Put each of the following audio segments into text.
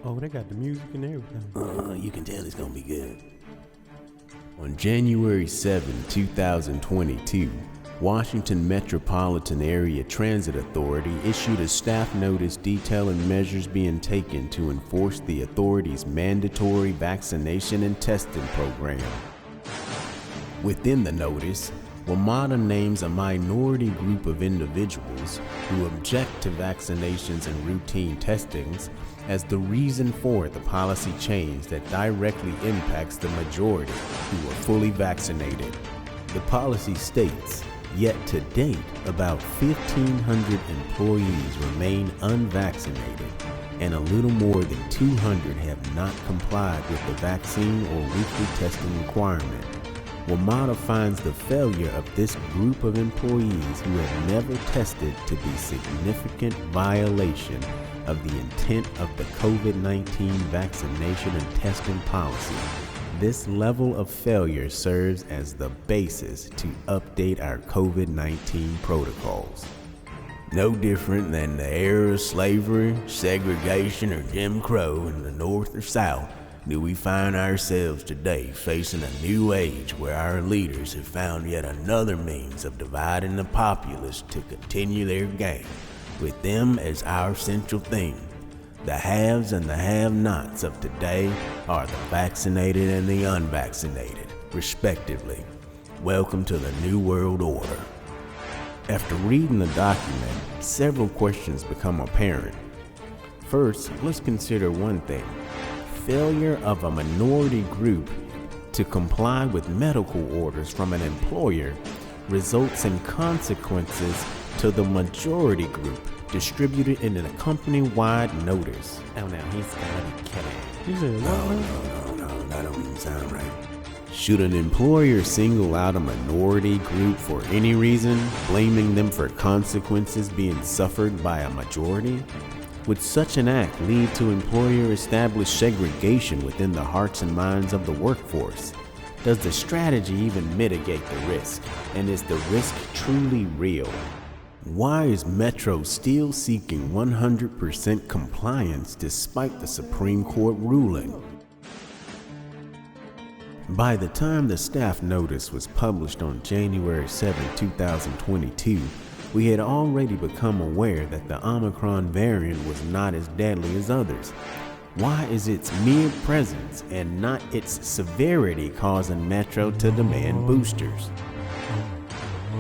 Oh, they got the music and everything. You can tell it's gonna be good. On January 7, 2022, Washington Metropolitan Area Transit Authority issued a staff notice detailing measures being taken to enforce the authority's mandatory vaccination and testing program. Within the notice, WMATA names a minority group of individuals who object to vaccinations and routine testings as the reason for the policy change that directly impacts the majority who are fully vaccinated. The policy states, yet to date, about 1,500 employees remain unvaccinated, and a little more than 200 have not complied with the vaccine or weekly testing requirement. WMATA finds the failure of this group of employees who have never tested to be significant violation of the intent of the COVID-19 vaccination and testing policy. This level of failure serves as the basis to update our COVID-19 protocols. No different than the era of slavery, segregation, or Jim Crow in the North or South, do we find ourselves today facing a new age where our leaders have found yet another means of dividing the populace to continue their game, with them as our central theme. The haves and the have-nots of today are the vaccinated and the unvaccinated, respectively. Welcome to the New World Order. After reading the document, several questions become apparent. First, let's consider one thing. Failure of a minority group to comply with medical orders from an employer results in consequences to the majority group distributed in a company-wide notice. Oh no, he's gotta be kidding. You said No, that don't even sound right. Should an employer single out a minority group for any reason, blaming them for consequences being suffered by a majority? Would such an act lead to employer-established segregation within the hearts and minds of the workforce? Does the strategy even mitigate the risk? And is the risk truly real? Why is Metro still seeking 100% compliance despite the Supreme Court ruling? By the time the staff notice was published on January 7, 2022, we had already become aware that the Omicron variant was not as deadly as others. Why is its mere presence and not its severity causing Metro to demand boosters?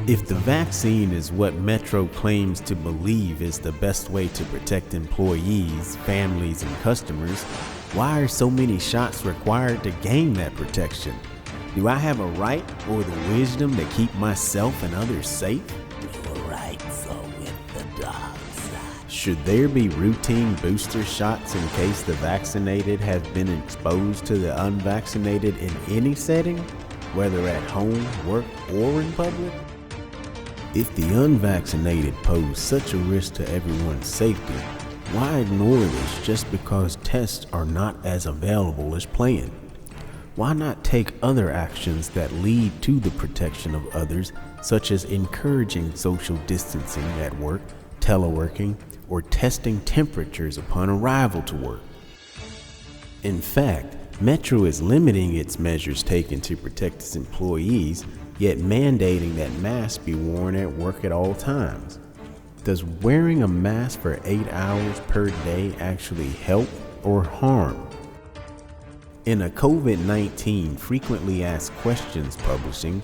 If the vaccine is what Metro claims to believe is the best way to protect employees, families, and customers, why are so many shots required to gain that protection? Do I have a right or the wisdom to keep myself and others safe? Should there be routine booster shots in case the vaccinated have been exposed to the unvaccinated in any setting, whether at home, work, or in public? If the unvaccinated pose such a risk to everyone's safety, why ignore this just because tests are not as available as planned? Why not take other actions that lead to the protection of others, such as encouraging social distancing at work, teleworking, or testing temperatures upon arrival to work? In fact, Metro is limiting its measures taken to protect its employees, yet mandating that masks be worn at work at all times. Does wearing a mask for 8 hours per day actually help or harm? In a COVID-19 frequently asked questions publishing,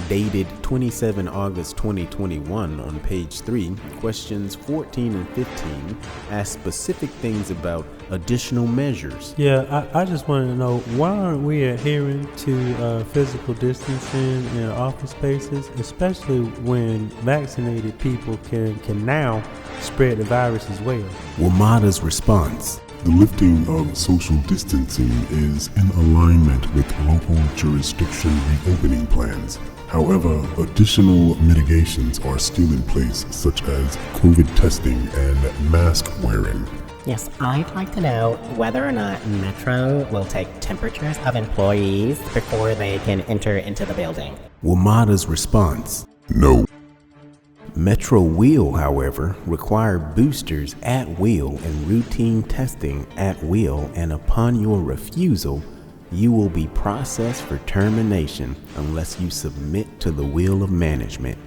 dated 27 August 2021 on page 3, questions 14 and 15 ask specific things about additional measures. Yeah, I just want to know, why aren't we adhering to physical distancing in office spaces, especially when vaccinated people can now spread the virus as well? WMATA's response. The lifting of social distancing is in alignment with local jurisdiction reopening plans. However, additional mitigations are still in place, such as COVID testing and mask wearing. Yes, I'd like to know whether or not Metro will take temperatures of employees before they can enter into the building. WMATA's response. No. Metro will, however, require boosters at will and routine testing at will, and upon your refusal, you will be processed for termination unless you submit to the will of management.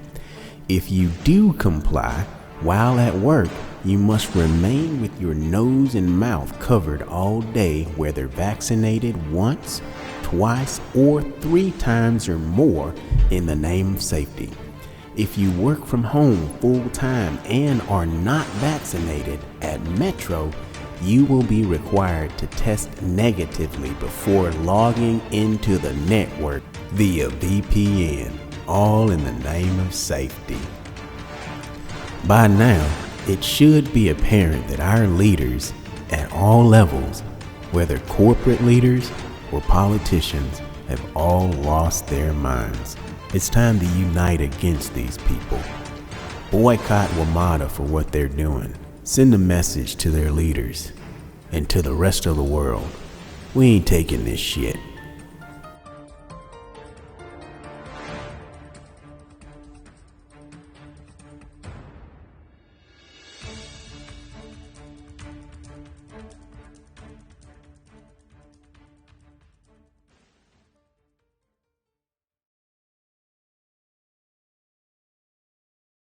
If you do comply, while at work, you must remain with your nose and mouth covered all day, whether vaccinated once, twice, or 3 times or more in the name of safety. If you work from home full time and are not vaccinated at Metro, you will be required to test negatively before logging into the network via VPN, all in the name of safety. By now, it should be apparent that our leaders at all levels, whether corporate leaders or politicians, have all lost their minds. It's time to unite against these people. Boycott WMATA for what they're doing. Send a message to their leaders and to the rest of the world. We ain't taking this shit.